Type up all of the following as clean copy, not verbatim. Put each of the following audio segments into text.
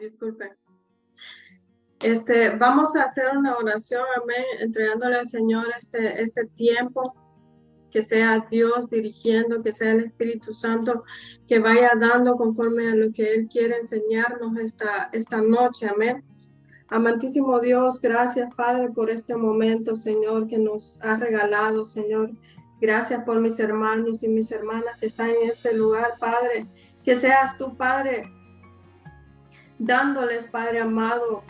Disculpe. Vamos a hacer una oración, amén, entregándole al Señor este tiempo, que sea Dios dirigiendo, que sea el Espíritu Santo que vaya dando conforme a lo que Él quiere enseñarnos esta noche, amén. Amantísimo Dios, gracias Padre por este momento, Señor, que nos has regalado, Señor. Gracias por mis hermanos y mis hermanas que están en este lugar, Padre. Que seas tú, Padre, dándoles, Padre amado,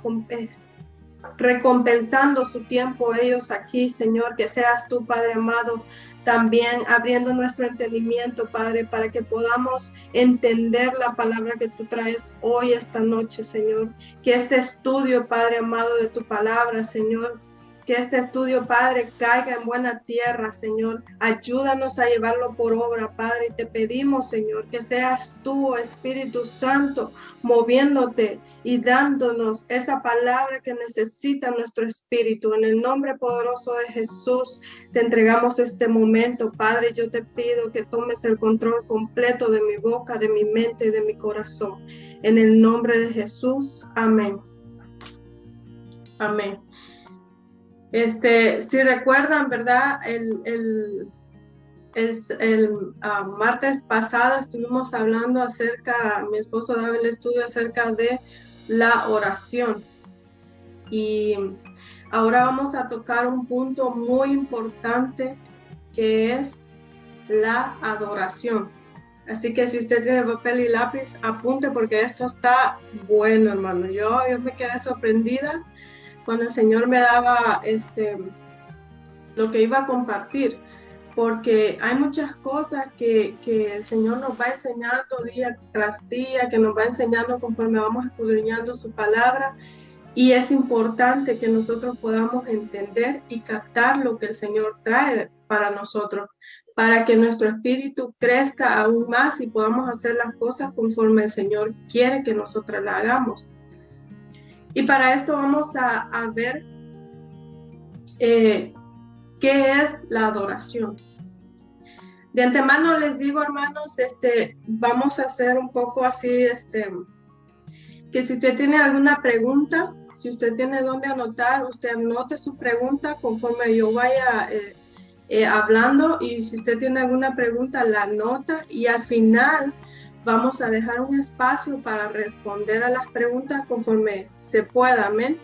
recompensando su tiempo ellos aquí, Señor. Que seas tú, Padre amado, también abriendo nuestro entendimiento, Padre, para que podamos entender la palabra que tú traes hoy, esta noche, Señor. Que este estudio, Padre amado, de tu palabra, Señor, que este estudio, Padre, caiga en buena tierra, Señor. Ayúdanos a llevarlo por obra, Padre. Y te pedimos, Señor, que seas tú, Espíritu Santo, moviéndote y dándonos esa palabra que necesita nuestro espíritu. En el nombre poderoso de Jesús, te entregamos este momento, Padre. Yo te pido que tomes el control completo de mi boca, de mi mente y de mi corazón. En el nombre de Jesús, amén. Amén. Si recuerdan, ¿verdad? El martes pasado estuvimos hablando acerca, mi esposo daba el estudio acerca de la oración. Y ahora vamos a tocar un punto muy importante que es la adoración. Así que si usted tiene papel y lápiz, apunte porque esto está bueno, hermano. Yo me quedé sorprendida cuando el Señor me daba lo que iba a compartir, porque hay muchas cosas que el Señor nos va enseñando día tras día, que nos va enseñando conforme vamos escudriñando su palabra, y es importante que nosotros podamos entender y captar lo que el Señor trae para nosotros, para que nuestro espíritu crezca aún más y podamos hacer las cosas conforme el Señor quiere que nosotros las hagamos. Y para esto vamos a ver qué es la adoración. De antemano les digo, hermanos, vamos a hacer un poco así, que si usted tiene alguna pregunta, si usted tiene dónde anotar, usted anote su pregunta conforme yo vaya hablando, y si usted tiene alguna pregunta, la anota, y al final vamos a dejar un espacio para responder a las preguntas conforme se pueda, amén.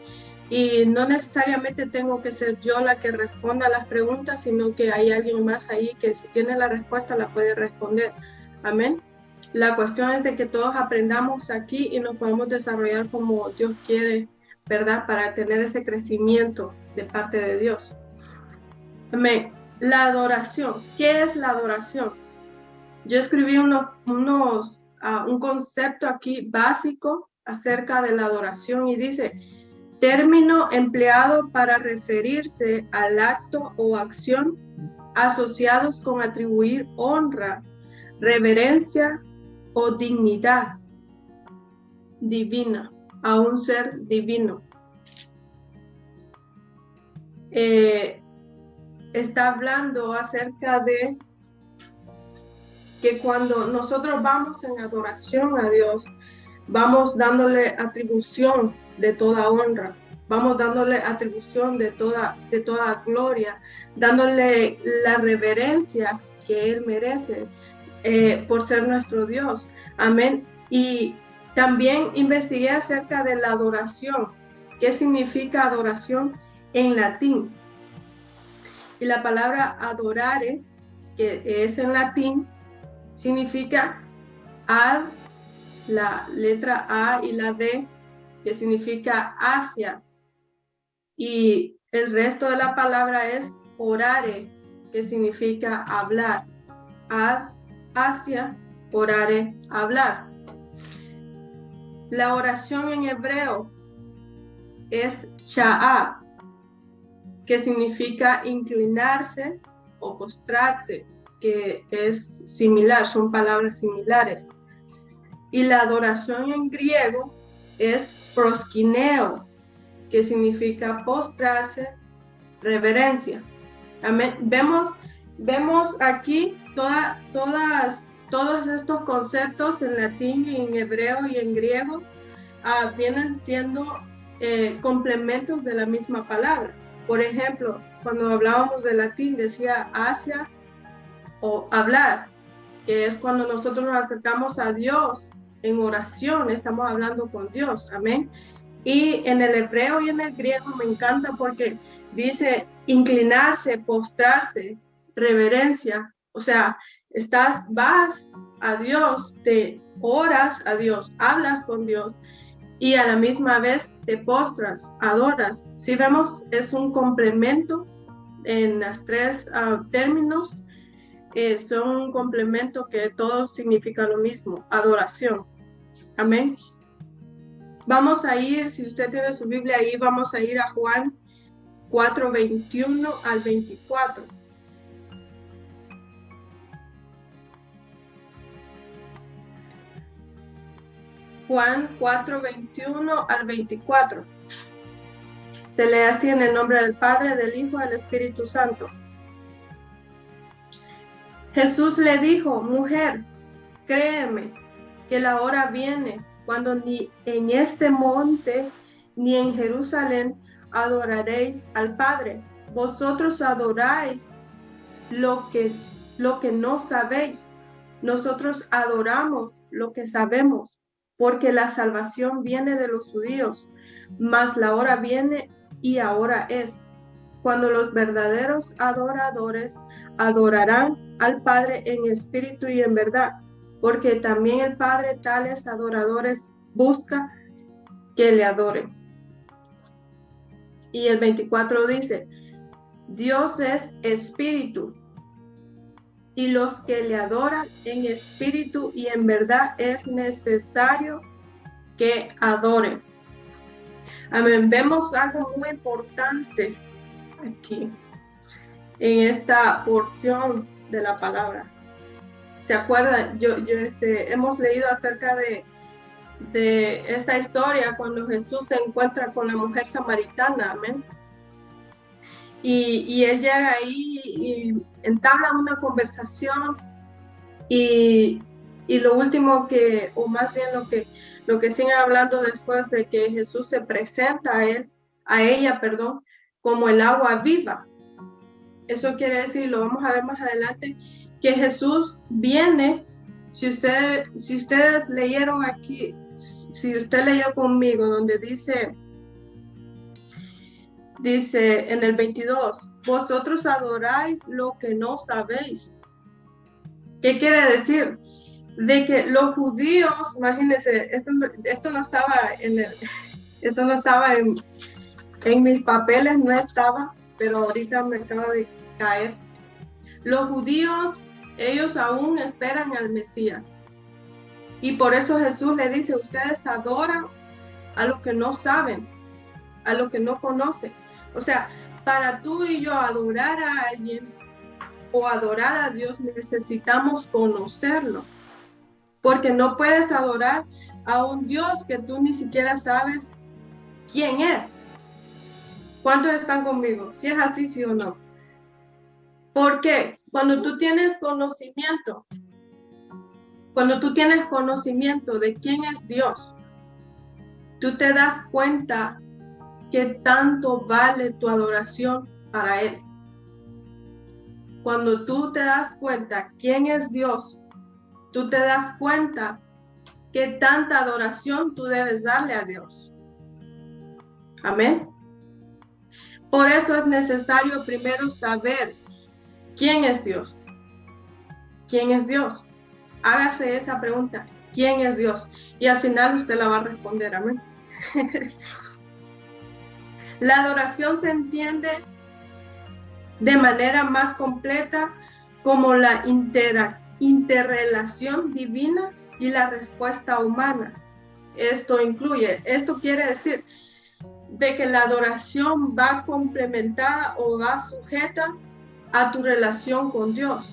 Y no necesariamente tengo que ser yo la que responda a las preguntas, sino que hay alguien más ahí que si tiene la respuesta la puede responder, amén. La cuestión es de que todos aprendamos aquí y nos podamos desarrollar como Dios quiere, ¿verdad? Para tener ese crecimiento de parte de Dios. Amén. La adoración. ¿Qué es la adoración? Yo escribí un concepto aquí básico acerca de la adoración y dice: término empleado para referirse al acto o acción asociados con atribuir honra, reverencia o dignidad divina a un ser divino. Está hablando acerca de que cuando nosotros vamos en adoración a Dios, vamos dándole atribución de toda honra, vamos dándole atribución de toda gloria, dándole la reverencia que Él merece por ser nuestro Dios. Amén. Y también investigué acerca de la adoración. ¿Qué significa adoración en latín? Y la palabra adorare, que es en latín, significa ad, la letra A y la D, que significa hacia, y el resto de la palabra es orare, que significa hablar. Ad, hacia, orare, hablar. La oración en hebreo es sha'a, que significa inclinarse o postrarse, que es similar, son palabras similares. Y la adoración en griego es proskineo, que significa postrarse, reverencia. Amén. Vemos aquí todos estos conceptos en latín, en hebreo y en griego, vienen siendo complementos de la misma palabra. Por ejemplo, cuando hablábamos de latín decía hacia o hablar, que es cuando nosotros nos acercamos a Dios en oración, estamos hablando con Dios, amén. Y en el hebreo y en el griego me encanta porque dice inclinarse, postrarse, reverencia, o sea, vas a Dios, te oras a Dios, hablas con Dios y a la misma vez te postras, adoras. Si vemos, es un complemento en las tres términos, son un complemento que todo significa lo mismo, adoración. Amén. Vamos a ir, si usted tiene su Biblia ahí, vamos a ir a Juan 4:21 al 24. Juan 4:21 al 24. Se lee así en el nombre del Padre, del Hijo y del Espíritu Santo. Jesús le dijo, mujer, créeme que la hora viene cuando ni en este monte ni en Jerusalén adoraréis al Padre. Vosotros adoráis lo que no sabéis. Nosotros adoramos lo que sabemos, porque la salvación viene de los judíos, mas la hora viene y ahora es, cuando los verdaderos adoradores adorarán al Padre en espíritu y en verdad, porque también el Padre tales adoradores busca que le adoren. Y el 24 dice, Dios es espíritu, y los que le adoran en espíritu y en verdad es necesario que adoren. Amén. Vemos algo muy importante aquí en esta porción de la palabra. ¿Se acuerdan? Hemos leído acerca de esta historia cuando Jesús se encuentra con la mujer samaritana, amén. Y él llega ahí y entabla una conversación y lo último que, o más bien lo que siguen hablando después de que Jesús se presenta a ella, como el agua viva. Eso quiere decir, lo vamos a ver más adelante, que Jesús viene, si ustedes leyeron aquí, si usted leyó conmigo, donde dice en el 22, vosotros adoráis lo que no sabéis. ¿Qué quiere decir? De que los judíos, imagínense, esto no estaba en mis papeles, no estaba, pero ahorita me acaba de caer. Los judíos, ellos aún esperan al Mesías. Y por eso Jesús le dice, ustedes adoran a lo que no saben, a lo que no conocen. O sea, para tú y yo adorar a alguien o adorar a Dios necesitamos conocerlo. Porque no puedes adorar a un Dios que tú ni siquiera sabes quién es. ¿Cuántos están conmigo? Si es así, sí o no. Porque cuando tú tienes conocimiento de quién es Dios, tú te das cuenta que tanto vale tu adoración para Él. Cuando tú te das cuenta quién es Dios, tú te das cuenta que tanta adoración tú debes darle a Dios. Amén. Por eso es necesario primero saber quién es Dios. ¿Quién es Dios? Hágase esa pregunta. ¿Quién es Dios? Y al final usted la va a responder. Amén. La adoración se entiende de manera más completa como la interrelación divina y la respuesta humana. Esto quiere decir de que la adoración va complementada o va sujeta a tu relación con Dios.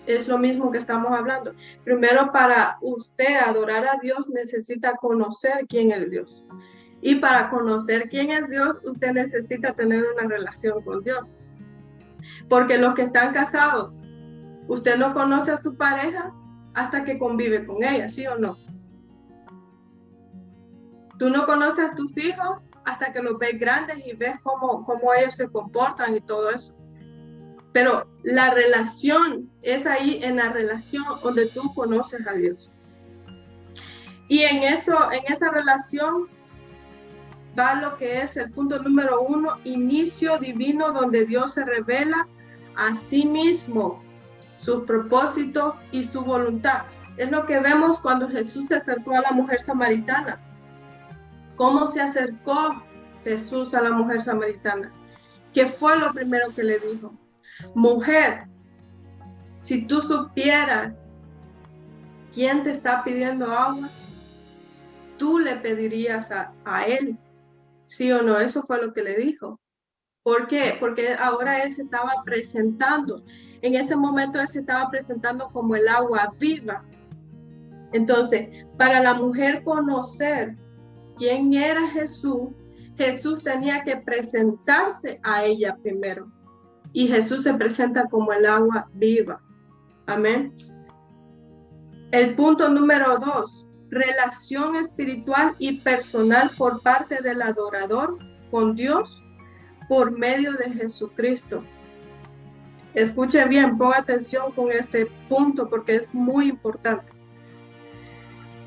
Es lo mismo que estamos hablando. Primero, para usted adorar a Dios necesita conocer quién es Dios. Y para conocer quién es Dios, usted necesita tener una relación con Dios. Porque los que están casados, usted no conoce a su pareja hasta que convive con ella, ¿sí o no? Tú no conoces a tus hijos hasta que los ves grandes y ves cómo ellos se comportan y todo eso. Pero la relación es ahí, en la relación donde tú conoces a Dios. Y en esa relación va lo que es el punto número 1, inicio divino, donde Dios se revela a sí mismo, su propósito y su voluntad. Es lo que vemos cuando Jesús se acercó a la mujer samaritana. ¿Cómo se acercó Jesús a la mujer samaritana? ¿Qué fue lo primero que le dijo? Mujer, si tú supieras quién te está pidiendo agua, tú le pedirías a él, ¿sí o no? Eso fue lo que le dijo. ¿Por qué? Porque ahora él se estaba presentando. En ese momento él se estaba presentando como el agua viva. Entonces, para la mujer conocer quién era Jesús, Jesús tenía que presentarse a ella primero. Y Jesús se presenta como el agua viva. Amén. El punto número 2, relación espiritual y personal por parte del adorador con Dios por medio de Jesucristo. Escuche bien, ponga atención con este punto porque es muy importante.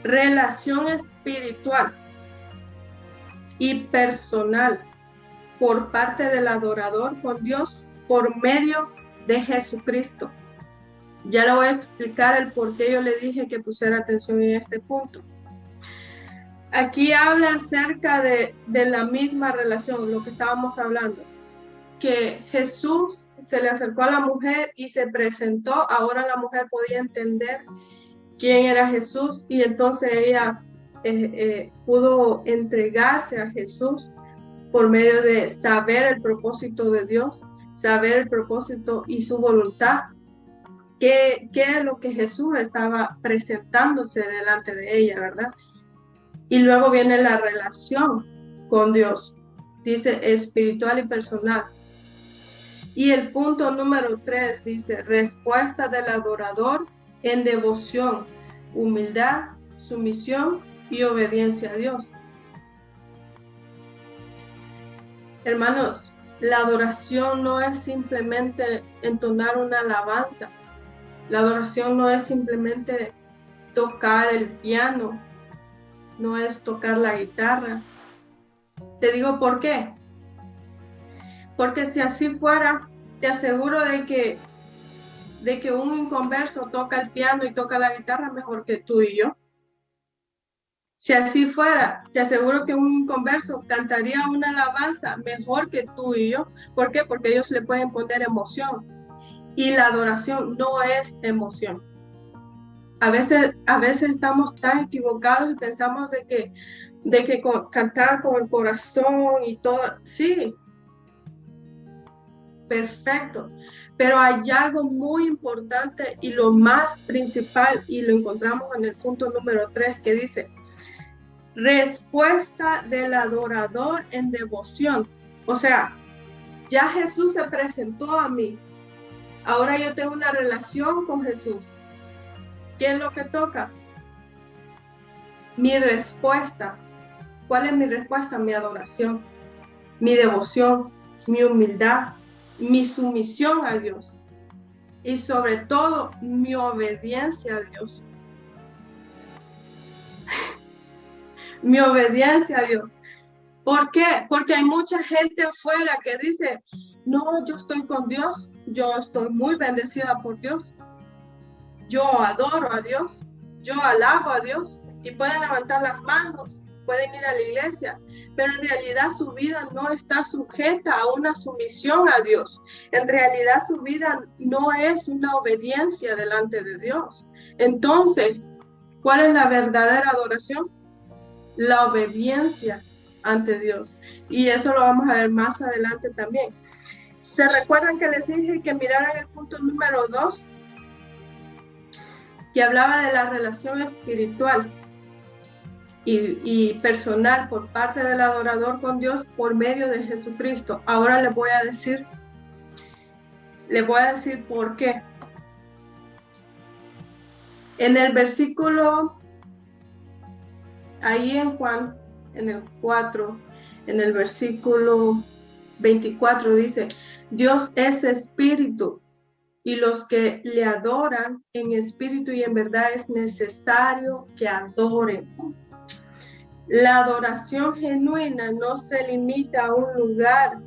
Relación espiritual y personal por parte del adorador con Dios por medio de Jesucristo. Ya le voy a explicar el por qué yo le dije que pusiera atención en este punto. Aquí habla acerca de la misma relación, lo que estábamos hablando, que Jesús se le acercó a la mujer y se presentó. Ahora la mujer podía entender quién era Jesús y entonces ella pudo entregarse a Jesús por medio de saber el propósito de Dios, saber el propósito y su voluntad. ¿Qué es lo que Jesús estaba presentándose delante de ella, verdad? Y luego viene la relación con Dios, dice espiritual y personal. Y el punto número 3 dice respuesta del adorador en devoción, humildad, sumisión y obediencia a Dios. Hermanos, la adoración no es simplemente entonar una alabanza. La adoración no es simplemente tocar el piano, no es tocar la guitarra. Te digo por qué. Porque si así fuera, te aseguro de que un inconverso toca el piano y toca la guitarra mejor que tú y yo. Si así fuera, te aseguro que un inconverso cantaría una alabanza mejor que tú y yo. ¿Por qué? Porque ellos le pueden poner emoción. Y la adoración no es emoción. A veces estamos tan equivocados y pensamos de que cantar con el corazón y todo, sí, perfecto. Pero hay algo muy importante y lo más principal, y lo encontramos en el punto número 3, que dice, respuesta del adorador en devoción. O sea, ya Jesús se presentó a mí. Ahora yo tengo una relación con Jesús. ¿Qué es lo que toca? Mi respuesta. ¿Cuál es mi respuesta? Mi adoración, mi devoción, mi humildad, mi sumisión a Dios y sobre todo mi obediencia a Dios. Mi obediencia a Dios. ¿Por qué? Porque hay mucha gente afuera que dice, no, yo estoy con Dios, yo estoy muy bendecida por Dios, yo adoro a Dios, yo alabo a Dios, y pueden levantar las manos, pueden ir a la iglesia, pero en realidad su vida no está sujeta a una sumisión a Dios. En realidad su vida no es una obediencia delante de Dios. Entonces, ¿cuál es la verdadera adoración? La obediencia ante Dios. Y eso lo vamos a ver más adelante también. ¿Se recuerdan que les dije que miraran el punto número 2? Que hablaba de la relación espiritual y personal por parte del adorador con Dios por medio de Jesucristo. Ahora les voy a decir por qué. En el versículo, ahí en Juan, en el 4, en el versículo 24 dice, Dios es espíritu y los que le adoran en espíritu y en verdad es necesario que adoren. La adoración genuina no se limita a un lugar,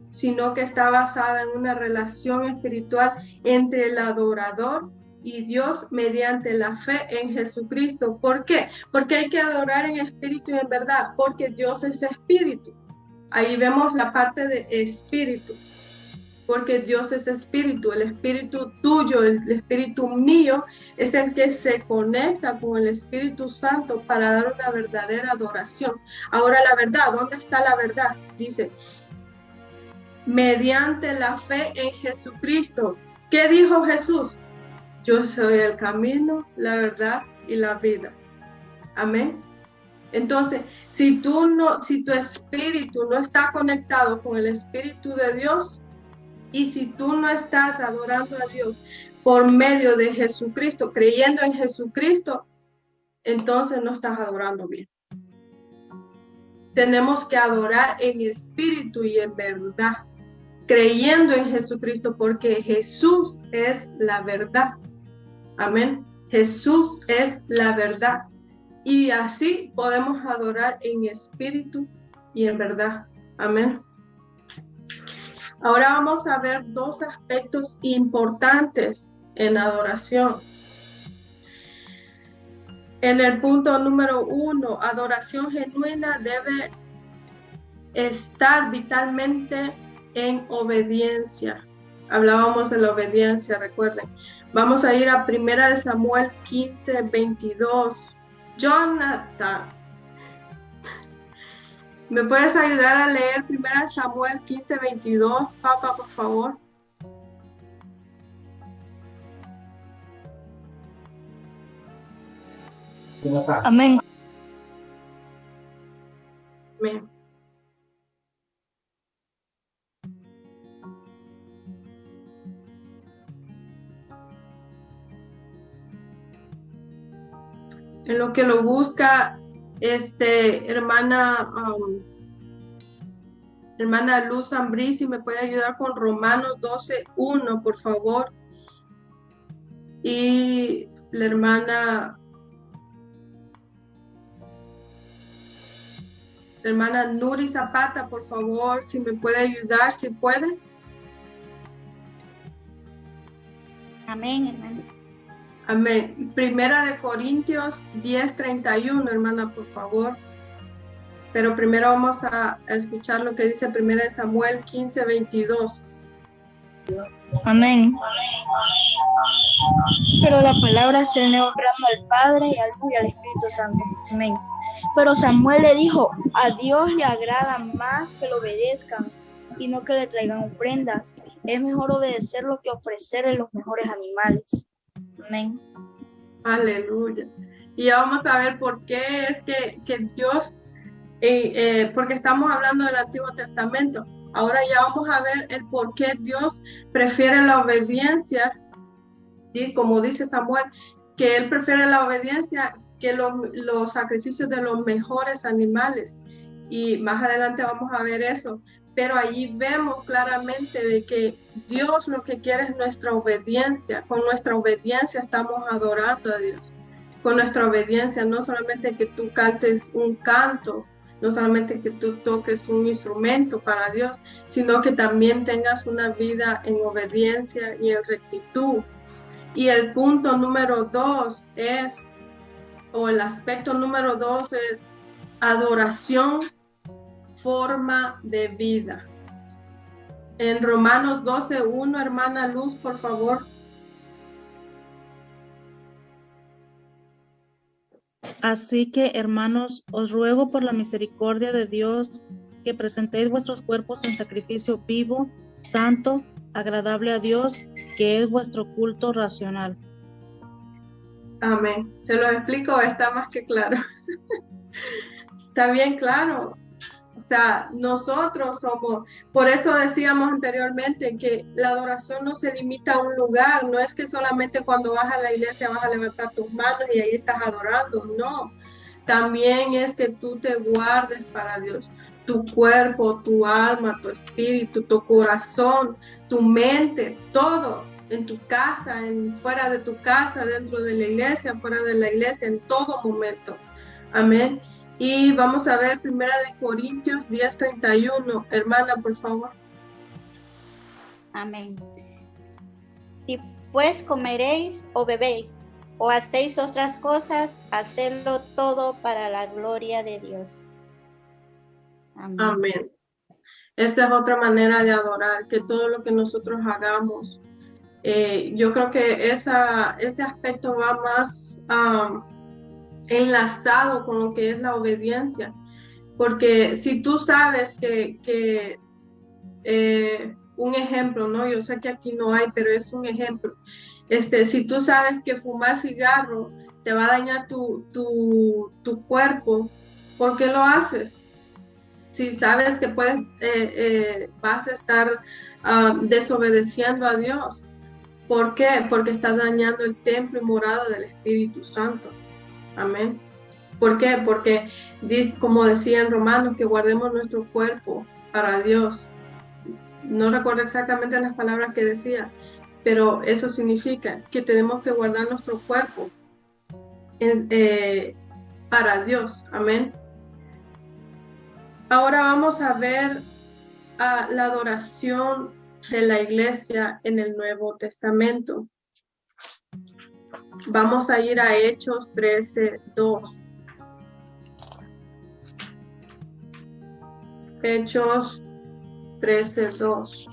sino que está basada en una relación espiritual entre el adorador y Dios mediante la fe en Jesucristo. ¿Por qué? Porque hay que adorar en espíritu y en verdad, porque Dios es espíritu. Ahí vemos la parte de espíritu, porque Dios es espíritu. El espíritu tuyo, el espíritu mío, es el que se conecta con el Espíritu Santo para dar una verdadera adoración. Ahora la verdad, ¿dónde está la verdad? Dice, mediante la fe en Jesucristo. ¿Qué dijo Jesús? Yo soy el camino, la verdad y la vida. Amén. Entonces, si tu espíritu no está conectado con el Espíritu de Dios, y si tú no estás adorando a Dios por medio de Jesucristo, creyendo en Jesucristo, entonces no estás adorando bien. Tenemos que adorar en espíritu y en verdad, creyendo en Jesucristo, porque Jesús es la verdad. Amén. Jesús es la verdad. Y así podemos adorar en espíritu y en verdad. Amén. Ahora vamos a ver dos aspectos importantes en adoración. En el punto número 1, adoración genuina debe estar vitalmente en obediencia. Hablábamos de la obediencia, recuerden. Vamos a ir a 1 Samuel 15, 22. Jonathan, ¿me puedes ayudar a leer 1 Samuel 15, 22, papá, por favor? Amén. Amén. En lo que lo busca, hermana Luz Ambrí, si me puede ayudar con Romanos 12:1, por favor. Y la hermana Nuri Zapata, por favor, si me puede ayudar, si puede. Amén, hermano. Amén. 1 Corintios 10:31, hermana, por favor. Pero primero vamos a escuchar lo que dice 1 Samuel 15, 22. Amén. Pero la palabra se le honrando al Padre y al Hijo y al Espíritu Santo. Amén. Pero Samuel le dijo, a Dios le agrada más que lo obedezcan y no que le traigan ofrendas. Es mejor obedecerlo que ofrecerle los mejores animales. Amén. Aleluya. Y ya vamos a ver por qué es que Dios, porque estamos hablando del Antiguo Testamento. Ahora ya vamos a ver el por qué Dios prefiere la obediencia, y como dice Samuel, que Él prefiere la obediencia que los sacrificios de los mejores animales. Y más adelante vamos a ver eso. Pero allí vemos claramente de que Dios lo que quiere es nuestra obediencia. Con nuestra obediencia estamos adorando a Dios. Con nuestra obediencia, no solamente que tú cantes un canto, no solamente que tú toques un instrumento para Dios, sino que también tengas una vida en obediencia y en rectitud. Y el punto número 2 es, o el aspecto número 2 es adoración, forma de vida. En Romanos 12:1, hermana Luz, por favor. Así que, hermanos, os ruego por la misericordia de Dios que presentéis vuestros cuerpos en sacrificio vivo, santo, agradable a Dios, que es vuestro culto racional. Amén. ¿Se lo explico? Está más que claro. Está bien claro. O sea, nosotros somos, por eso decíamos anteriormente que la adoración no se limita a un lugar, no es que solamente cuando vas a la iglesia vas a levantar tus manos y ahí estás adorando, no. también es que tú te guardes para Dios. Tu cuerpo, tu alma, tu espíritu, tu corazón, tu mente, todo en tu casa, fuera de tu casa, dentro de la iglesia, fuera de la iglesia, en todo momento. Amén. Y vamos a ver 1 Corintios 10:31. Hermana, por favor. Amén. Si pues comeréis o bebéis o hacéis otras cosas, hacedlo todo para la gloria de Dios. Amén. Amén. Esa es otra manera de adorar, que todo lo que nosotros hagamos, yo creo que ese aspecto va más enlazado con lo que es la obediencia, porque si tú sabes que un ejemplo, ¿no? Yo sé que aquí no hay, pero es un ejemplo. Si tú sabes que fumar cigarro te va a dañar tu cuerpo, ¿por qué lo haces? Si sabes que vas a estar desobedeciendo a Dios. ¿Por qué? Porque estás dañando el templo y morada del Espíritu Santo. Amén. ¿Por qué? Porque, como decía en Romanos, que guardemos nuestro cuerpo para Dios. No recuerdo exactamente las palabras que decía, pero eso significa que tenemos que guardar nuestro cuerpo para Dios. Amén. Ahora vamos a ver la adoración de la iglesia en el Nuevo Testamento. Vamos a ir a Hechos 13:2. Hechos 13:2.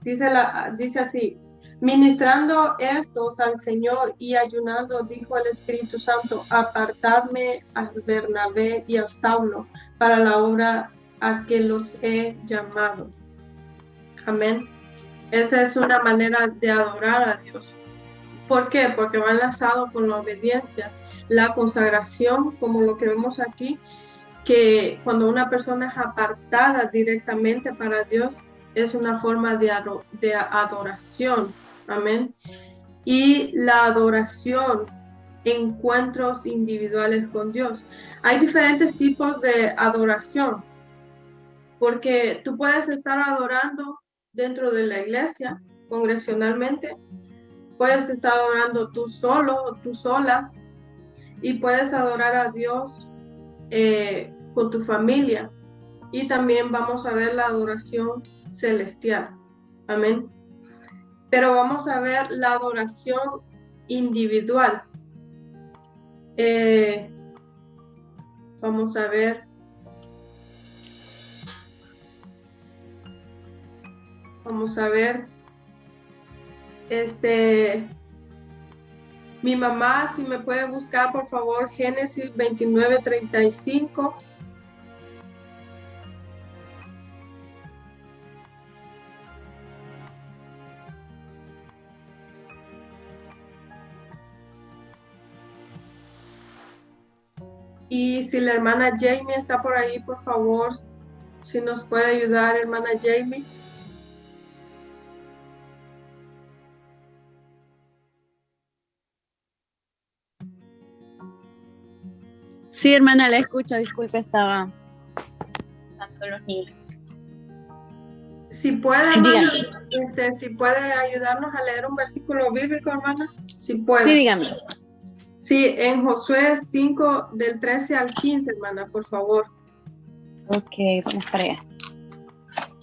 Dice así: ministrando estos al Señor y ayunando, dijo el Espíritu Santo, apartadme a Bernabé y a Saulo para la obra a que los he llamado. Amén. Esa es una manera de adorar a Dios. ¿Por qué? Porque va enlazado con la obediencia, la consagración, como lo que vemos aquí, que cuando una persona es apartada directamente para Dios, es una forma de adoración. Amén. Y la adoración, encuentros individuales con Dios. Hay diferentes tipos de adoración, porque tú puedes estar adorando dentro de la iglesia, congregacionalmente, puedes estar adorando tú solo o tú sola, y puedes adorar a Dios con tu familia. Y también vamos a ver la adoración celestial. Amén. Pero vamos a ver la adoración individual. Vamos a ver. Vamos a ver. Mi mamá, si me puede buscar, por favor, Génesis 29:35. Y si la hermana Jamie está por ahí, por favor, si nos puede ayudar, hermana Jamie. Sí, hermana, la escucho. Disculpe, estaba con los niños. Si puede, hermana, si puede ayudarnos a leer un versículo bíblico, hermana. Si puede. Sí, dígame. Sí, en Josué 5, del 13 al 15, hermana, por favor. Ok, vamos para allá.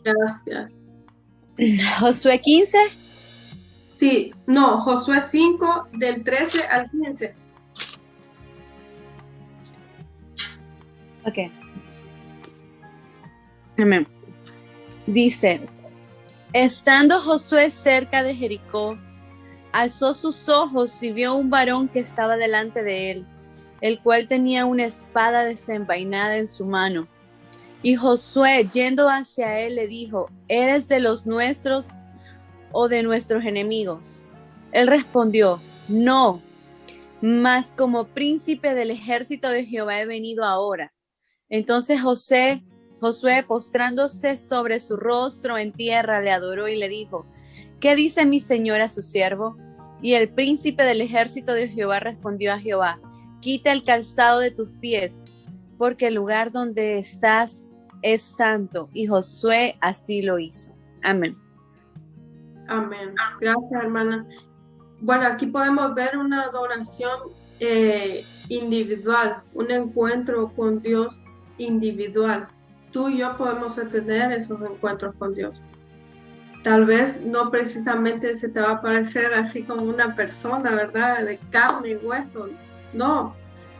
Gracias. Josué 15. Sí, no, Josué 5, del 13 al 15. Ok. Amén. Dice, estando Josué cerca de Jericó, alzó sus ojos y vio un varón que estaba delante de él, el cual tenía una espada desenvainada en su mano. Y Josué, yendo hacia él, le dijo, ¿eres de los nuestros o de nuestros enemigos? Él respondió, no, mas como príncipe del ejército de Jehová he venido ahora. Entonces Josué Josué, postrándose sobre su rostro en tierra, le adoró y le dijo: ¿Qué dice mi señor a su siervo? Y el príncipe del ejército de Jehová respondió a Jehová: Quita el calzado de tus pies, porque el lugar donde estás es santo. Y Josué así lo hizo. Amén. Amén. Gracias, hermana. Bueno, aquí podemos ver una adoración individual, un encuentro con Dios individual. Tú y yo podemos tener esos encuentros con Dios. Tal vez no precisamente se te va a parecer así como una persona, ¿verdad? De carne y hueso. No,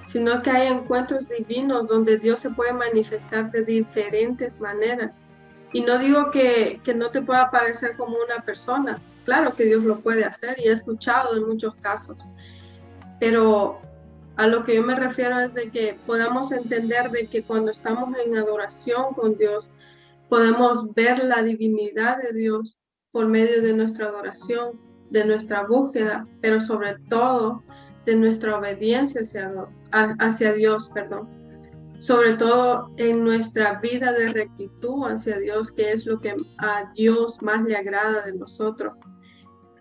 sino que hay encuentros divinos donde Dios se puede manifestar de diferentes maneras. Y no digo que no te pueda parecer como una persona. Claro que Dios lo puede hacer y he escuchado en muchos casos. Pero a lo que yo me refiero es de que podamos entender de que cuando estamos en adoración con Dios, podemos ver la divinidad de Dios por medio de nuestra adoración, de nuestra búsqueda, pero sobre todo de nuestra obediencia hacia Dios, sobre todo en nuestra vida de rectitud hacia Dios, que es lo que a Dios más le agrada de nosotros.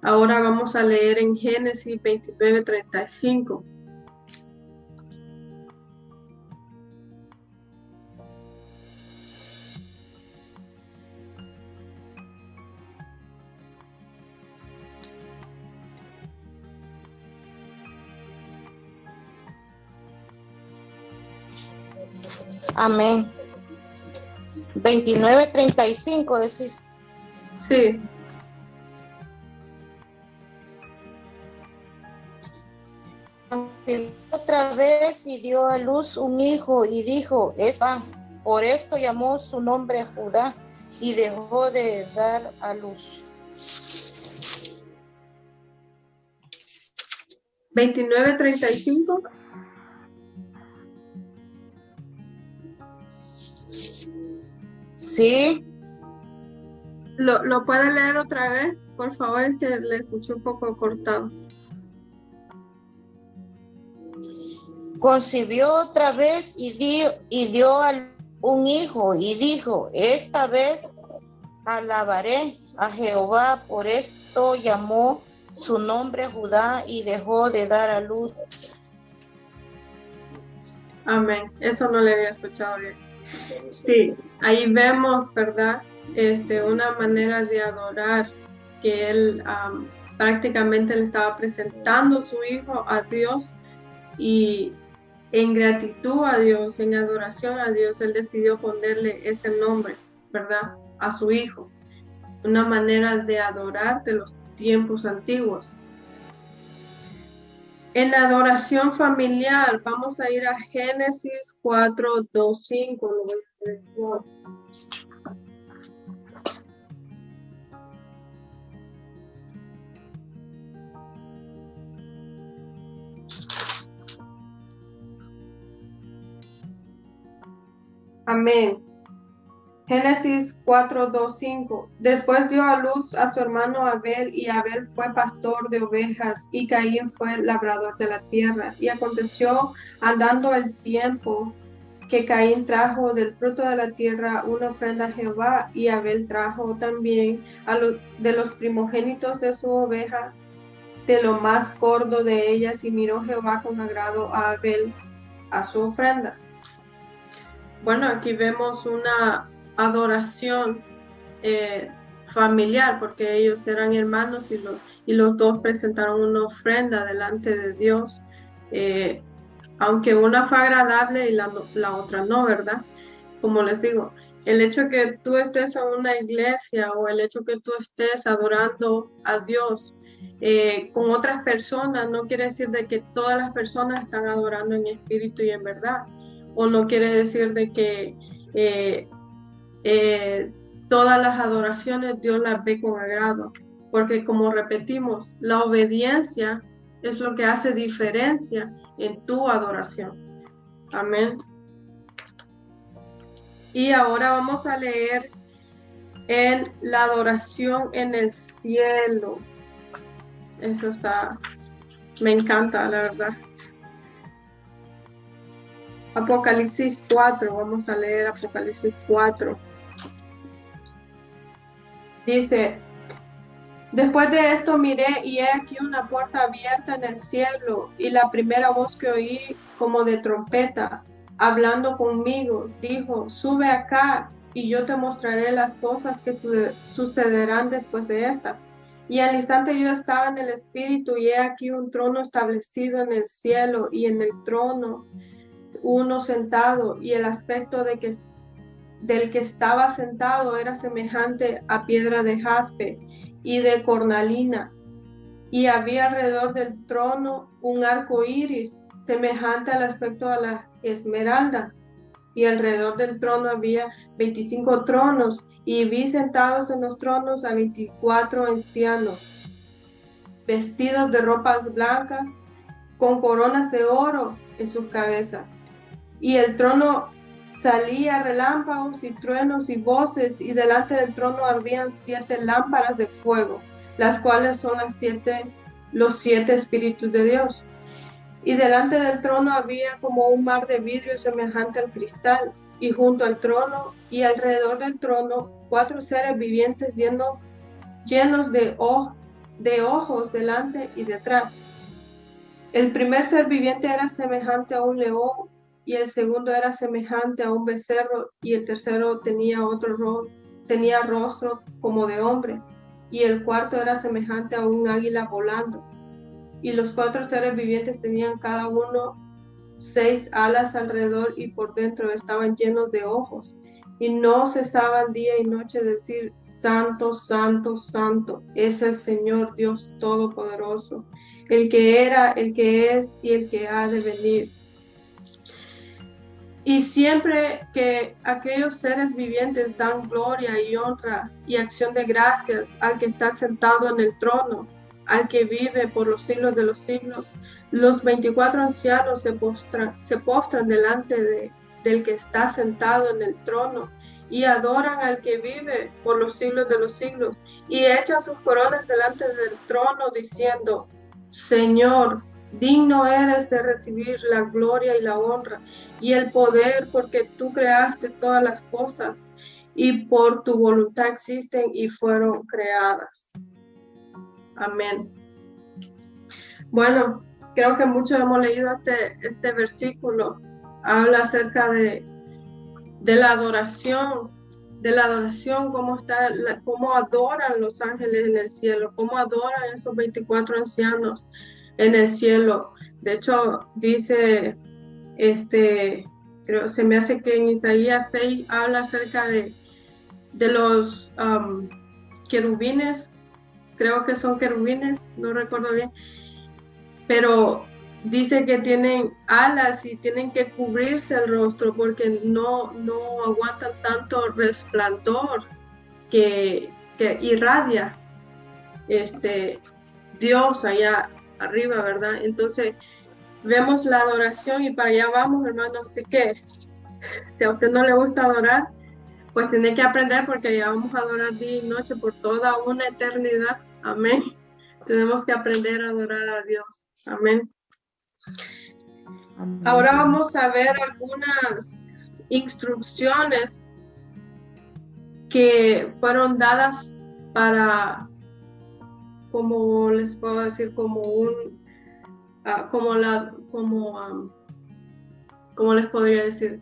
Ahora vamos a leer en Génesis 29:35. Amén. 29:35 decís. Sí. Otra vez y dio a luz un hijo y dijo: por esto llamó su nombre Judá y dejó de dar a luz. 29:35. Sí. ¿Lo puede leer otra vez? Por favor, es que le escuché un poco cortado. Concibió otra vez y dio a un hijo y dijo: esta vez alabaré a Jehová, por esto llamó su nombre Judá y dejó de dar a luz. Amén. Eso no le había escuchado bien. Sí, ahí vemos, ¿verdad? Una manera de adorar que él prácticamente le estaba presentando su hijo a Dios, y en gratitud a Dios, en adoración a Dios, él decidió ponerle ese nombre, ¿verdad? A su hijo. Una manera de adorar de los tiempos antiguos. En adoración familiar, vamos a ir a Génesis 4:2-5. Lo voy a leer yo. Amén. Génesis 4:2-5. Después dio a luz a su hermano Abel, y Abel fue pastor de ovejas, y Caín fue labrador de la tierra. Y aconteció, andando el tiempo, que Caín trajo del fruto de la tierra una ofrenda a Jehová, y Abel trajo también de los primogénitos de su oveja, de lo más gordo de ellas, y miró Jehová con agrado a Abel a su ofrenda. Bueno, aquí vemos una adoración familiar, porque ellos eran hermanos y los dos presentaron una ofrenda delante de Dios, aunque una fue agradable y la otra no, ¿verdad? Como les digo, el hecho que tú estés en una iglesia o el hecho que tú estés adorando a Dios con otras personas no quiere decir de que todas las personas están adorando en espíritu y en verdad, o no quiere decir de que todas las adoraciones Dios las ve con agrado, porque como repetimos, la obediencia es lo que hace diferencia en tu adoración. Amén. Y ahora vamos a leer en la adoración en el cielo. Eso me encanta, la verdad. Apocalipsis 4, vamos a leer Apocalipsis 4. Dice, después de esto miré y he aquí una puerta abierta en el cielo, y la primera voz que oí como de trompeta, hablando conmigo, dijo, sube acá y yo te mostraré las cosas que sucederán después de estas. Y al instante yo estaba en el espíritu y he aquí un trono establecido en el cielo, y en el trono uno sentado, y el aspecto del que estaba sentado era semejante a piedra de jaspe y de cornalina, y había alrededor del trono un arco iris semejante al aspecto a la esmeralda, y alrededor del trono había 25 tronos, y vi sentados en los tronos a 24 ancianos, vestidos de ropas blancas, con coronas de oro en sus cabezas. Y el trono salía relámpagos y truenos y voces, y delante del trono ardían 7 lámparas de fuego, las cuales son los 7 espíritus de Dios. Y delante del trono había como un mar de vidrio semejante al cristal, y junto al trono y alrededor del trono 4 seres vivientes llenos de ojos delante y detrás. El primer ser viviente era semejante a un león, y el segundo era semejante a un becerro, y el tercero tenía rostro como de hombre, y el cuarto era semejante a un águila volando. Y los 4 seres vivientes tenían cada uno 6 alas alrededor, y por dentro estaban llenos de ojos, y no cesaban día y noche de decir, Santo, Santo, Santo, es el Señor Dios Todopoderoso, el que era, el que es y el que ha de venir. Y siempre que aquellos seres vivientes dan gloria y honra y acción de gracias al que está sentado en el trono, al que vive por los siglos de los siglos, los 24 ancianos se postran delante del que está sentado en el trono y adoran al que vive por los siglos de los siglos, y echan sus coronas delante del trono diciendo, Señor, digno eres de recibir la gloria y la honra y el poder, porque tú creaste todas las cosas y por tu voluntad existen y fueron creadas. Amén. Bueno, creo que muchos hemos leído este versículo. Habla acerca de la adoración, cómo adoran los ángeles en el cielo, cómo adoran esos 24 ancianos en el cielo. De hecho, dice, creo, se me hace que en Isaías 6 habla acerca de los querubines, creo que son querubines, no recuerdo bien, pero dice que tienen alas y tienen que cubrirse el rostro porque no aguantan tanto resplandor que irradia Dios allá arriba, ¿verdad? Entonces vemos la adoración y para allá vamos, hermanos. Así que si a usted no le gusta adorar, pues tiene que aprender, porque ya vamos a adorar día y noche por toda una eternidad. Amén. Tenemos que aprender a adorar a Dios. Amén. Amén. Ahora vamos a ver algunas instrucciones que fueron dadas para, como les puedo decir, ¿cómo les podría decir?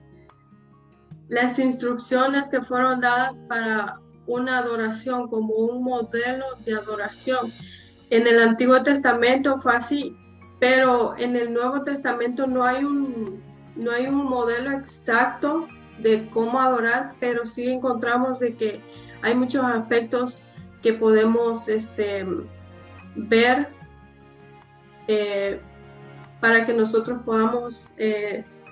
Las instrucciones que fueron dadas para una adoración, como un modelo de adoración. En el Antiguo Testamento fue así, pero en el Nuevo Testamento no hay un modelo exacto de cómo adorar, pero sí encontramos de que hay muchos aspectos que podemos ver para que nosotros podamos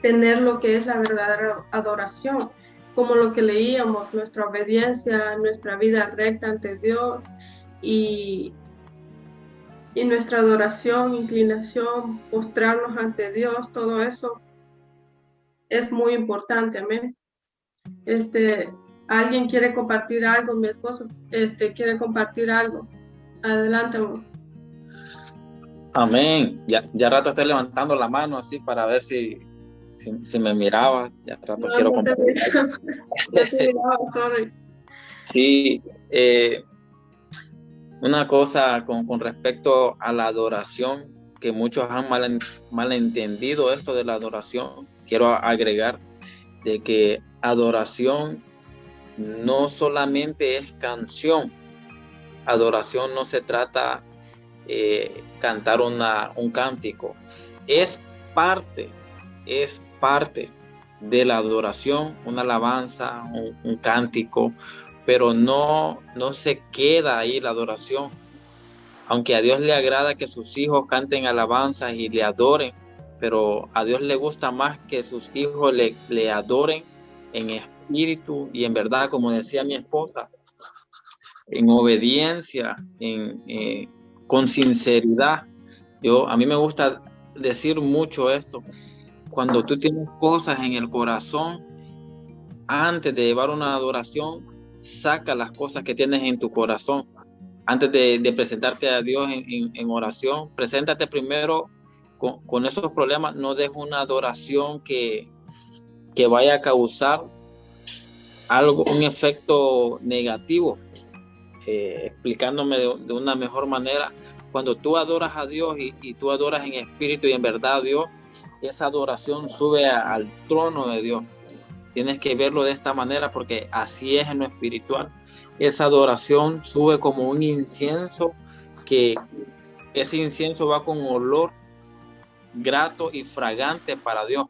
tener lo que es la verdadera adoración, como lo que leíamos, nuestra obediencia, nuestra vida recta ante Dios y nuestra adoración, inclinación, postrarnos ante Dios, todo eso es muy importante. Amén. ¿Alguien quiere compartir algo? Mi esposo quiere compartir algo. Adelante, amor. Amén. Ya rato estoy levantando la mano así para ver si Si me mirabas, ya rato No, quiero no te compartir. miraba, no te miraba, sorry. Sí, una cosa con respecto a la adoración, que muchos han malentendido esto de la adoración, quiero agregar de que adoración no solamente es canción. Adoración no se trata cantar un cántico, es parte de la adoración, una alabanza, un cántico, pero no se queda ahí la adoración. Aunque a Dios le agrada que sus hijos canten alabanzas y le adoren, pero a Dios le gusta más que sus hijos le adoren en espíritu y en verdad, como decía mi esposa, en obediencia, con sinceridad. A mí me gusta decir mucho esto. Cuando tú tienes cosas en el corazón, antes de llevar una adoración, saca las cosas que tienes en tu corazón. Antes de presentarte a Dios en oración, preséntate primero con esos problemas. No dejes una adoración que vaya a causar un efecto negativo. Explicándome de una mejor manera, cuando tú adoras a Dios y tú adoras en espíritu y en verdad a Dios, esa adoración sube al trono de Dios. Tienes que verlo de esta manera, porque así es en lo espiritual. Esa adoración sube como un incienso, que ese incienso va con olor grato y fragante para Dios.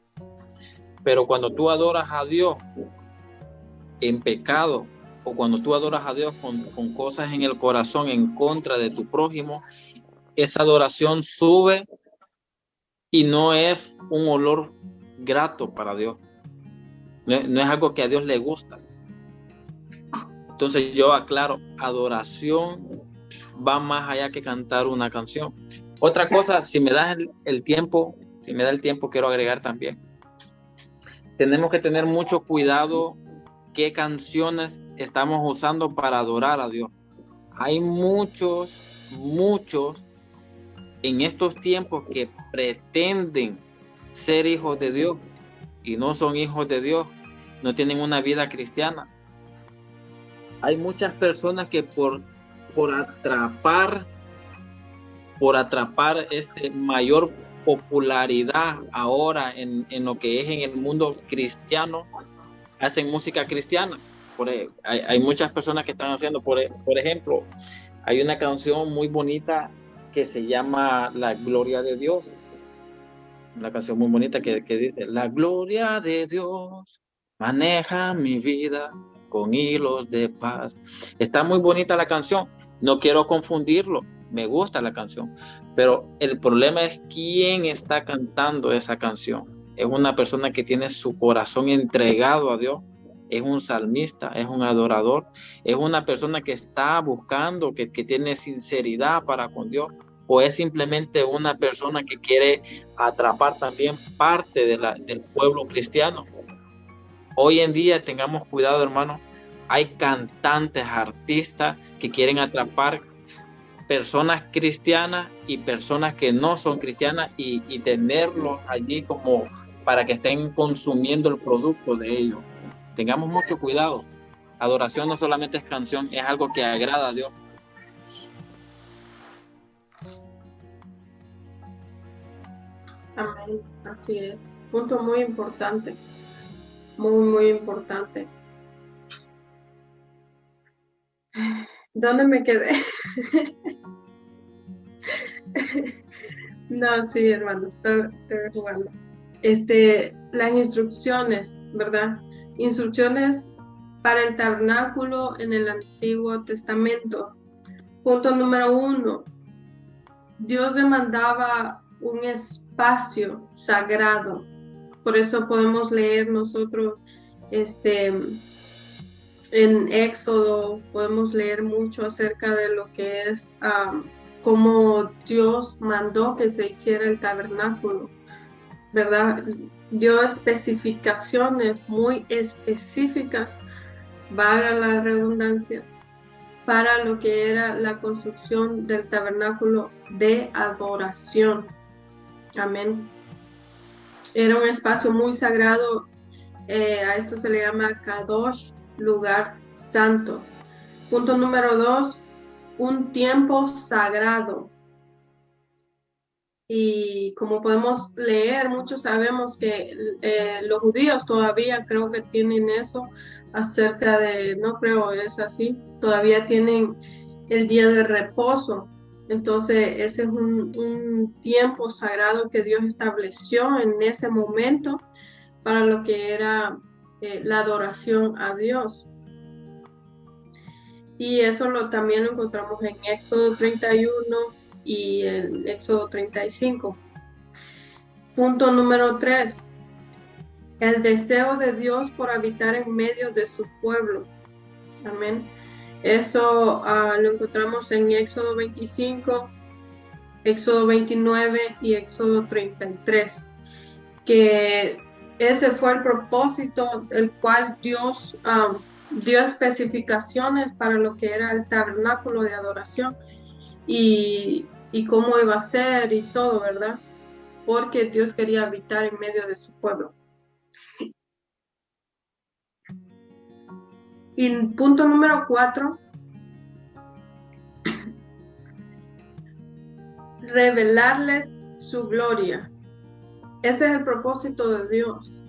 Pero cuando tú adoras a Dios en pecado, o cuando tú adoras a Dios con cosas en el corazón en contra de tu prójimo, esa adoración sube y no es un olor grato para Dios. No es algo que a Dios le gusta. Entonces yo aclaro, adoración va más allá que cantar una canción. Otra cosa, si me da el tiempo, quiero agregar también. Tenemos que tener mucho cuidado qué canciones estamos usando para adorar a Dios. Hay muchos en estos tiempos que pretenden ser hijos de Dios y no son hijos de Dios, no tienen una vida cristiana. Hay muchas personas que por atrapar mayor popularidad ahora en lo que es en el mundo cristiano, hacen música cristiana. Hay muchas personas que están haciendo, por ejemplo, hay una canción muy bonita que se llama La Gloria de Dios. Una canción muy bonita que dice: la gloria de Dios maneja mi vida con hilos de paz. Está muy bonita la canción, no quiero confundirlo, me gusta la canción, pero el problema es quién está cantando esa canción. Es una persona que tiene su corazón entregado a Dios, es un salmista, es un adorador, es una persona que está buscando, que tiene sinceridad para con Dios, o es simplemente una persona que quiere atrapar también parte del pueblo cristiano. Hoy en día tengamos cuidado, hermano, hay cantantes, artistas que quieren atrapar personas cristianas y personas que no son cristianas y tenerlos allí como para que estén consumiendo el producto de ellos. Tengamos mucho cuidado. Adoración no solamente es canción, es algo que agrada a Dios. Amén, así es. Punto muy importante. Muy importante. ¿Dónde me quedé? No, sí, hermano, estoy jugando. Las instrucciones, ¿verdad? Instrucciones para el tabernáculo en el Antiguo Testamento. Punto número 1. Dios demandaba un espacio sagrado. Por eso podemos leer nosotros en Éxodo, podemos leer mucho acerca de lo que es cómo Dios mandó que se hiciera el tabernáculo, ¿verdad? Dio especificaciones muy específicas, valga la redundancia, para lo que era la construcción del tabernáculo de adoración. Amén. Era un espacio muy sagrado. A esto se le llama Kadosh, lugar santo. Punto número 2, un tiempo sagrado. Y como podemos leer, muchos sabemos que los judíos todavía creo que tienen eso acerca de, no creo, es así, todavía tienen el día de reposo. Entonces ese es un tiempo sagrado que Dios estableció en ese momento para lo que era la adoración a Dios. Y eso también lo encontramos en Éxodo 31 y en Éxodo 35. Punto número 3. El deseo de Dios por habitar en medio de su pueblo. Amén. Eso lo encontramos en Éxodo 25, Éxodo 29 y Éxodo 33. Que ese fue el propósito el cual Dios dio especificaciones para lo que era el tabernáculo de adoración y cómo iba a ser y todo, ¿verdad? Porque Dios quería habitar en medio de su pueblo. Y punto número 4, revelarles su gloria. Ese es el propósito de Dios,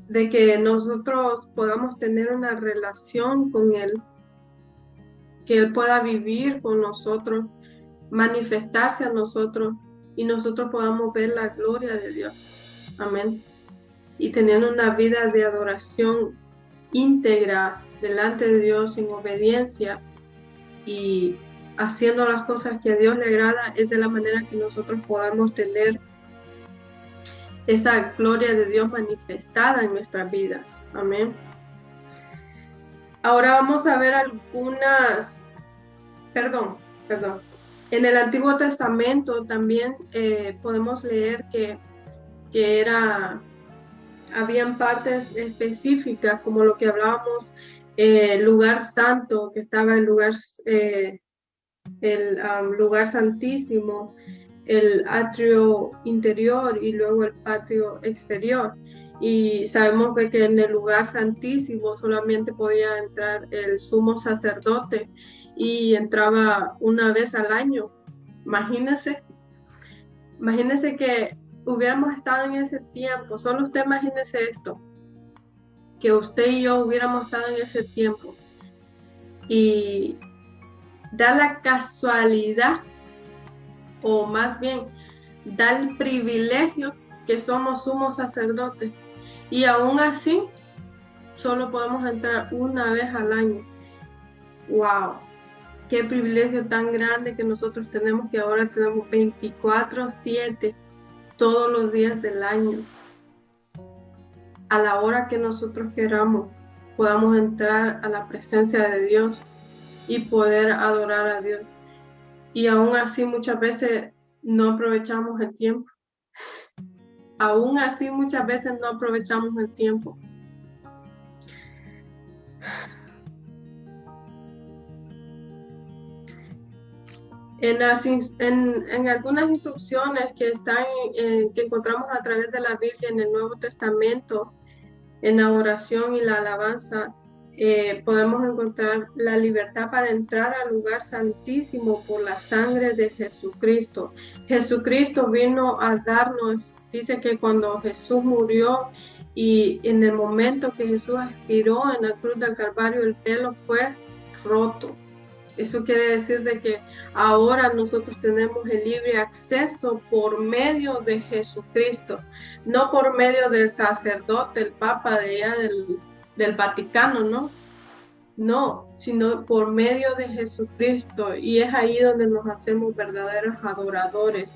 de que nosotros podamos tener una relación con Él, que Él pueda vivir con nosotros, manifestarse a nosotros y nosotros podamos ver la gloria de Dios. Amén. Y teniendo una vida de adoración íntegra delante de Dios en obediencia y haciendo las cosas que a Dios le agrada, es de la manera que nosotros podamos tener esa gloria de Dios manifestada en nuestras vidas. Amén. Ahora vamos a ver algunas, perdón. En el Antiguo Testamento también podemos leer que habían partes específicas, como lo que hablábamos, lugar santo, que estaba el lugar santísimo, el atrio interior y luego el patio exterior. Y sabemos de que en el lugar santísimo solamente podía entrar el sumo sacerdote y entraba una vez al año. Imagínense que hubiéramos estado en ese tiempo. Solo usted imagínese esto, que usted y yo hubiéramos estado en ese tiempo y da la casualidad, o más bien da el privilegio que somos sumos sacerdotes y aún así solo podemos entrar una vez al año. ¡Wow! Qué privilegio tan grande que nosotros tenemos, que ahora tenemos 24/7 todos los días del año. A la hora que nosotros queramos, podamos entrar a la presencia de Dios y poder adorar a Dios. Y aún así muchas veces no aprovechamos el tiempo. Aún así muchas veces no aprovechamos el tiempo. En algunas instrucciones que encontramos a través de la Biblia en el Nuevo Testamento, en la oración y la alabanza, podemos encontrar la libertad para entrar al lugar santísimo por la sangre de Jesucristo. Jesucristo vino a darnos, dice que cuando Jesús murió y en el momento que Jesús expiró en la cruz del Calvario, el velo fue roto. Eso quiere decir de que ahora nosotros tenemos el libre acceso por medio de Jesucristo, no por medio del sacerdote, el Papa de allá del Vaticano, no, sino por medio de Jesucristo. Y es ahí donde nos hacemos verdaderos adoradores,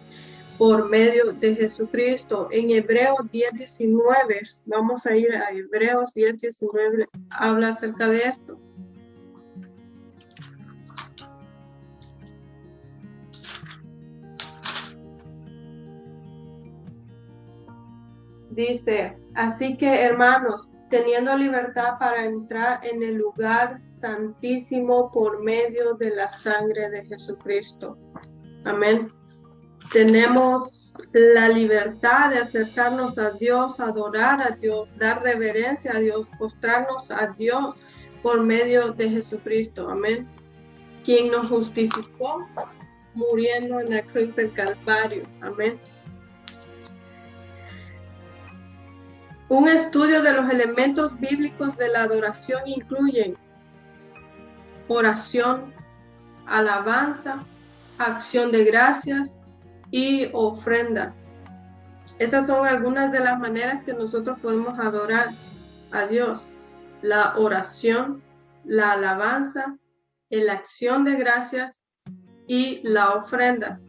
por medio de Jesucristo. En Hebreos 10:19, vamos a ir a Hebreos 10:19, habla acerca de esto. Dice, así que hermanos, teniendo libertad para entrar en el lugar santísimo por medio de la sangre de Jesucristo. Amén. Tenemos la libertad de acercarnos a Dios, adorar a Dios, dar reverencia a Dios, postrarnos a Dios por medio de Jesucristo. Amén. Quien nos justificó muriendo en la cruz del Calvario. Amén. Un estudio de los elementos bíblicos de la adoración incluyen oración, alabanza, acción de gracias y ofrenda. Esas son algunas de las maneras que nosotros podemos adorar a Dios. La oración, la alabanza, la acción de gracias y la ofrenda.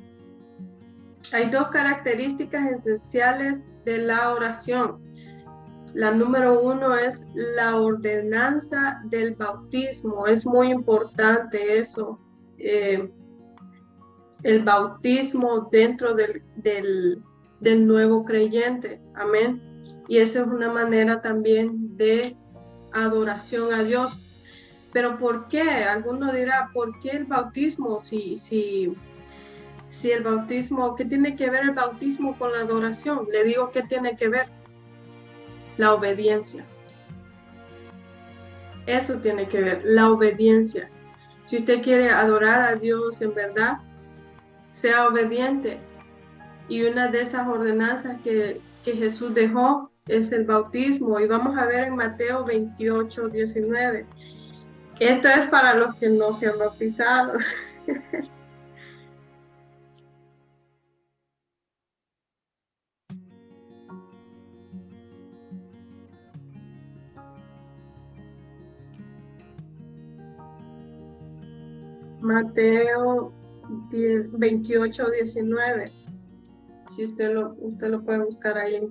Hay dos características esenciales de la oración. La número 1 es la ordenanza del bautismo. Es muy importante eso. El bautismo dentro del nuevo creyente. Amén. Y esa es una manera también de adoración a Dios. Pero ¿por qué? Alguno dirá, ¿por qué el bautismo? Si el bautismo, ¿qué tiene que ver el bautismo con la adoración? Le digo, ¿qué tiene que ver? La obediencia. Eso tiene que ver, la obediencia. Si usted quiere adorar a Dios en verdad, sea obediente. Y una de esas ordenanzas que Jesús dejó es el bautismo. Y vamos a ver en Mateo 28, 19. Esto es para los que no se han bautizado. Mateo 28, 19. Si usted lo puede buscar ahí.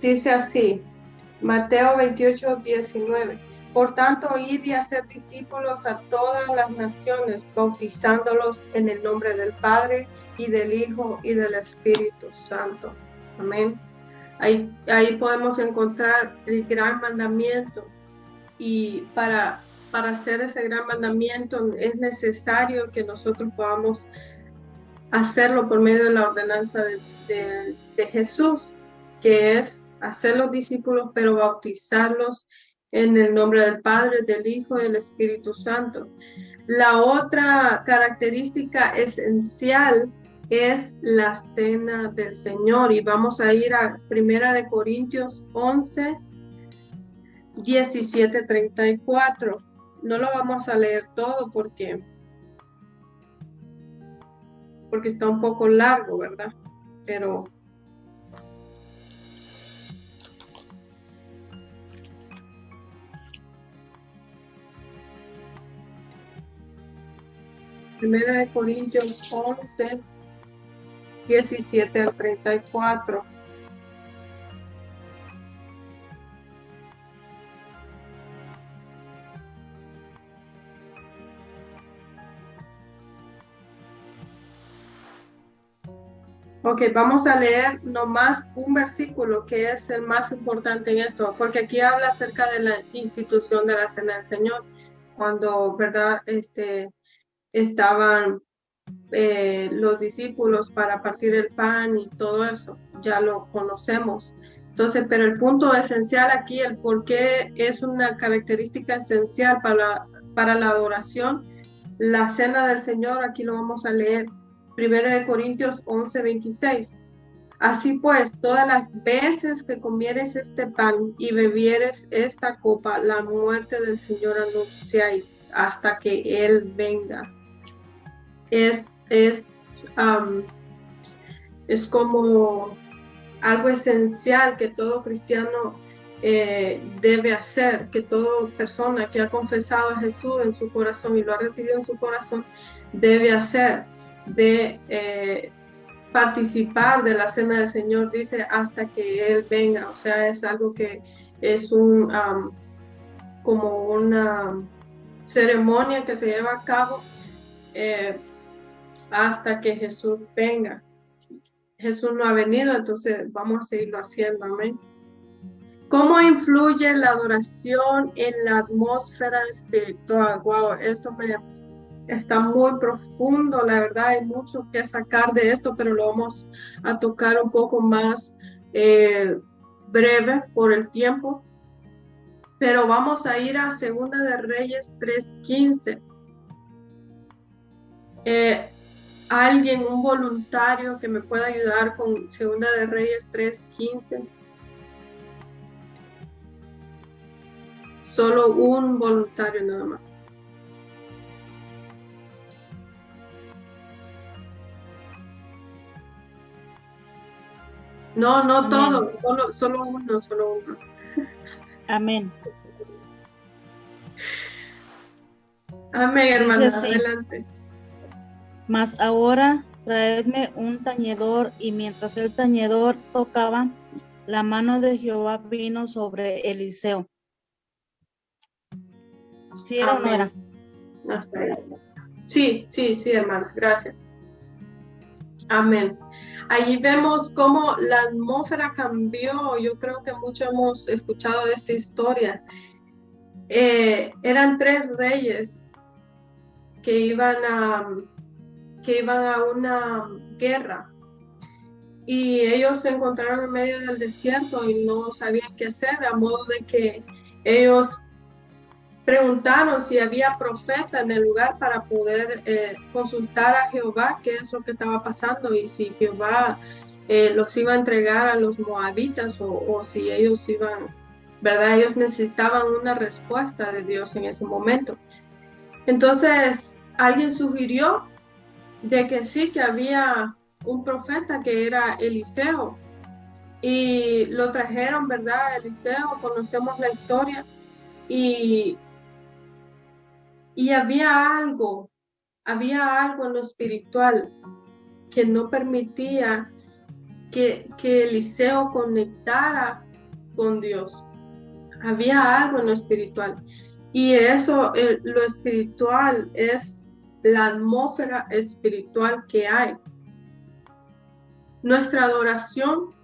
Dice así, Mateo 28, 19. Por tanto, id y hacer discípulos a todas las naciones, bautizándolos en el nombre del Padre, y del Hijo, y del Espíritu Santo. Amén. Ahí podemos encontrar el gran mandamiento. Y para hacer ese gran mandamiento es necesario que nosotros podamos hacerlo por medio de la ordenanza de Jesús, que es hacer los discípulos, pero bautizarlos en el nombre del Padre, del Hijo y del Espíritu Santo. La otra característica esencial es la cena del Señor. Y vamos a ir a 1 Corintios 11, 17, 34. No lo vamos a leer todo porque está un poco largo, ¿verdad? Pero Primera de Corintios 11, 17 al 34. Ok, vamos a leer nomás un versículo que es el más importante en esto, porque aquí habla acerca de la institución de la Cena del Señor, cuando, ¿verdad? Estaban los discípulos para partir el pan y todo eso, ya lo conocemos. Entonces, pero el punto esencial aquí, el por qué es una característica esencial para la adoración, la Cena del Señor, aquí lo vamos a leer. 1 Corintios 11, 26. Así pues, todas las veces que comieres este pan y bebieres esta copa, la muerte del Señor anunciáis hasta que Él venga. Es como algo esencial que todo cristiano debe hacer, que toda persona que ha confesado a Jesús en su corazón y lo ha recibido en su corazón debe hacer, de participar de la Cena del Señor, dice, hasta que Él venga. O sea, es algo que es como una ceremonia que se lleva a cabo hasta que Jesús venga. Jesús no ha venido, entonces vamos a seguirlo haciendo, amén. ¿Cómo influye la adoración en la atmósfera espiritual? Wow, esto está muy profundo, la verdad, hay mucho que sacar de esto, pero lo vamos a tocar un poco más breve por el tiempo. Pero vamos a ir a Segunda de Reyes 3:15. Alguien, un voluntario que me pueda ayudar con Segunda de Reyes 3:15. Solo un voluntario nada más. No, no Amén. todos, solo uno. Amén. Amén, hermana, Dice así: adelante. Mas ahora traedme un tañedor. Y mientras el tañedor tocaba, la mano de Jehová vino sobre Eliseo. ¿Sí era o no era? Sí, hermana, gracias. Amén. Allí vemos cómo la atmósfera cambió. Yo creo que muchos hemos escuchado de esta historia. Eran 3 reyes que iban a una guerra, y ellos se encontraron en medio del desierto y no sabían qué hacer, a modo de que ellos preguntaron si había profeta en el lugar para poder consultar a Jehová qué es lo que estaba pasando, y si Jehová los iba a entregar a los moabitas, o si ellos iban, ¿verdad? Ellos necesitaban una respuesta de Dios en ese momento. Entonces alguien sugirió de que sí, que había un profeta que era Eliseo, y lo trajeron, ¿verdad? Eliseo, conocemos la historia, y había algo en lo espiritual que no permitía que Eliseo conectara con Dios. Había algo en lo espiritual, y eso, lo espiritual es la atmósfera espiritual que hay. Nuestra adoración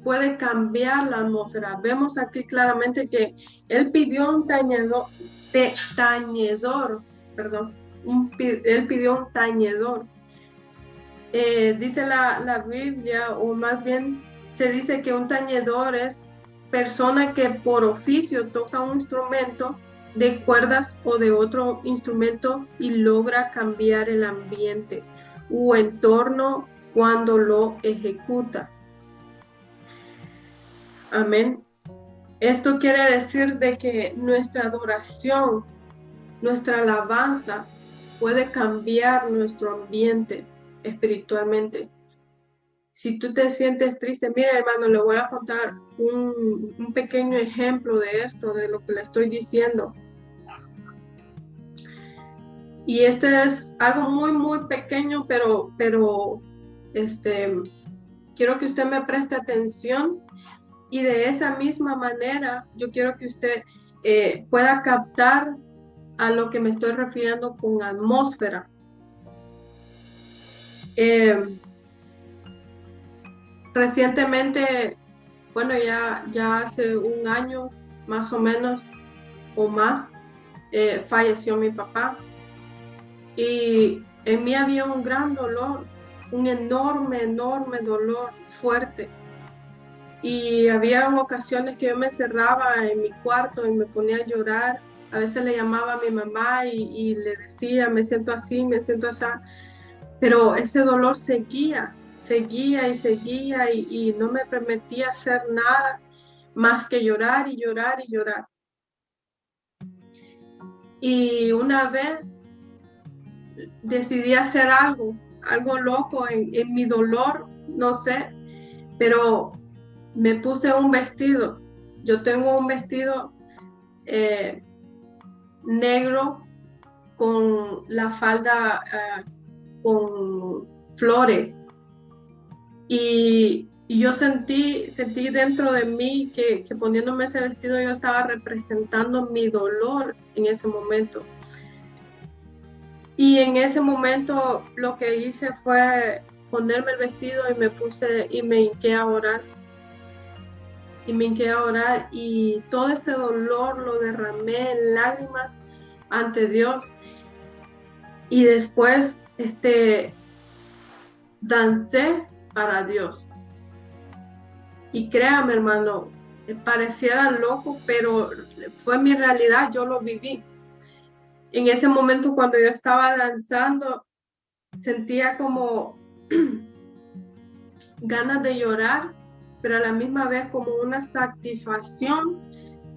puede cambiar la atmósfera. Vemos aquí claramente que él pidió un tañedor, él pidió un tañedor. Dice la Biblia, o más bien se dice que un tañedor es persona que por oficio toca un instrumento de cuerdas o de otro instrumento y logra cambiar el ambiente o entorno cuando lo ejecuta. Amén. Esto quiere decir de que nuestra adoración, nuestra alabanza puede cambiar nuestro ambiente espiritualmente. Si tú te sientes triste, mira, hermano, le voy a contar un pequeño ejemplo de esto, de lo que le estoy diciendo. Y este es algo muy, muy pequeño, pero quiero que usted me preste atención, y de esa misma manera yo quiero que usted pueda captar a lo que me estoy refiriendo con atmósfera. Recientemente, bueno, ya hace un año más o menos o más, falleció mi papá, y en mí había un gran dolor, un enorme dolor fuerte, y había ocasiones que yo me encerraba en mi cuarto y me ponía a llorar. A veces le llamaba a mi mamá y le decía, me siento así, pero ese dolor seguía y no me permitía hacer nada más que llorar y llorar y llorar. Y una vez decidí hacer algo loco en mi dolor, no sé, pero me puse un vestido. Yo tengo un vestido negro con la falda con flores, y yo sentí dentro de mí que poniéndome ese vestido yo estaba representando mi dolor en ese momento. Y en ese momento lo que hice fue ponerme el vestido y me hinqué a orar. Y todo ese dolor lo derramé en lágrimas ante Dios. Y después dancé para Dios. Y créame, hermano, pareciera loco, pero fue mi realidad, yo lo viví. En ese momento, cuando yo estaba danzando, sentía como ganas de llorar, pero a la misma vez como una satisfacción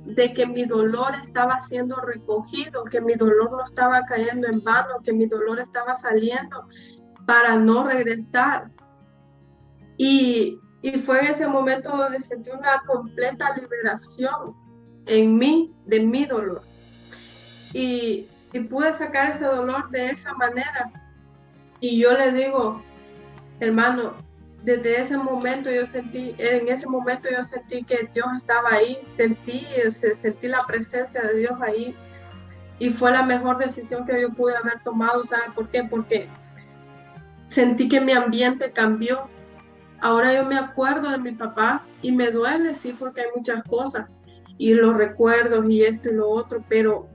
de que mi dolor estaba siendo recogido, que mi dolor no estaba cayendo en vano, que mi dolor estaba saliendo para no regresar. Y fue en ese momento donde sentí una completa liberación en mí, de mi dolor. Y pude sacar ese dolor de esa manera. Y yo le digo, hermano, desde ese momento en ese momento yo sentí que Dios estaba ahí, sentí la presencia de Dios ahí, y fue la mejor decisión que yo pude haber tomado. ¿Sabe por qué? Porque sentí que mi ambiente cambió. Ahora yo me acuerdo de mi papá y me duele, sí, porque hay muchas cosas y los recuerdos y esto y lo otro, pero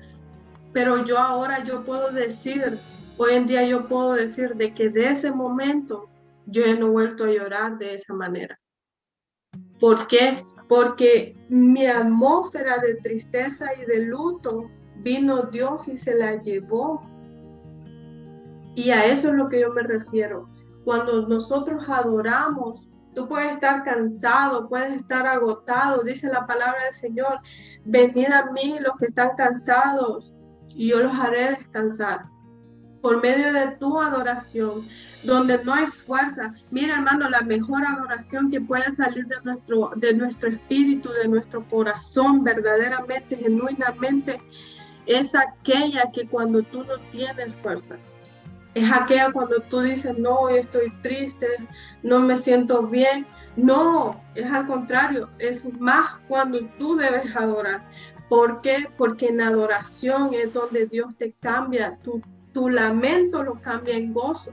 yo ahora puedo decir, hoy en día yo puedo decir de que de ese momento yo no he vuelto a llorar de esa manera. ¿Por qué? Porque mi atmósfera de tristeza y de luto vino Dios y se la llevó. Y a eso es lo que yo me refiero. Cuando nosotros adoramos, tú puedes estar cansado, puedes estar agotado. Dice la palabra del Señor, venid a mí los que están cansados y yo los haré descansar. Por medio de tu adoración, donde no hay fuerza. Mira, hermano, la mejor adoración que puede salir de nuestro espíritu, de nuestro corazón, verdaderamente, genuinamente, es aquella que cuando tú no tienes fuerzas. Es aquella cuando tú dices, no, estoy triste, no me siento bien. No, es al contrario, es más cuando tú debes adorar. ¿Por qué? Porque en adoración es donde Dios te cambia. Tu lamento lo cambia en gozo.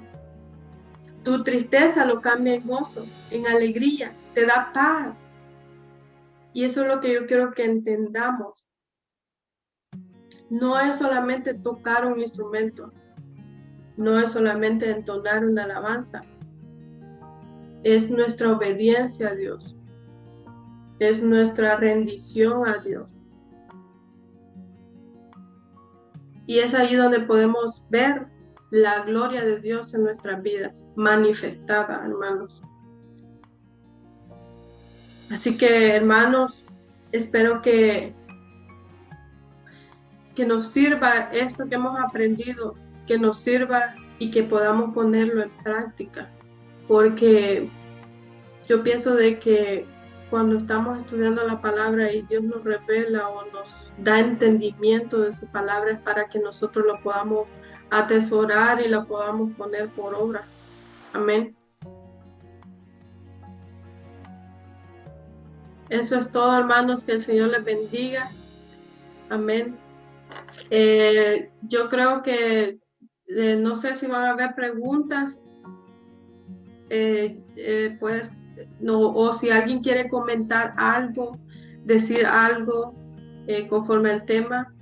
Tu tristeza lo cambia en gozo, en alegría, te da paz. Y eso es lo que yo quiero que entendamos. No es solamente tocar un instrumento. No es solamente entonar una alabanza. Es nuestra obediencia a Dios. Es nuestra rendición a Dios. Y es ahí donde podemos ver la gloria de Dios en nuestras vidas, manifestada, hermanos. Así que, hermanos, espero que nos sirva esto que hemos aprendido, que nos sirva y que podamos ponerlo en práctica. Porque yo pienso de que cuando estamos estudiando la palabra y Dios nos revela o nos da entendimiento de su palabra, es para que nosotros lo podamos atesorar y lo podamos poner por obra. Amén. Eso es todo, hermanos, que el Señor les bendiga. Amén. Yo creo que no sé si van a haber preguntas, pues no, o si alguien quiere comentar algo, decir algo conforme al tema.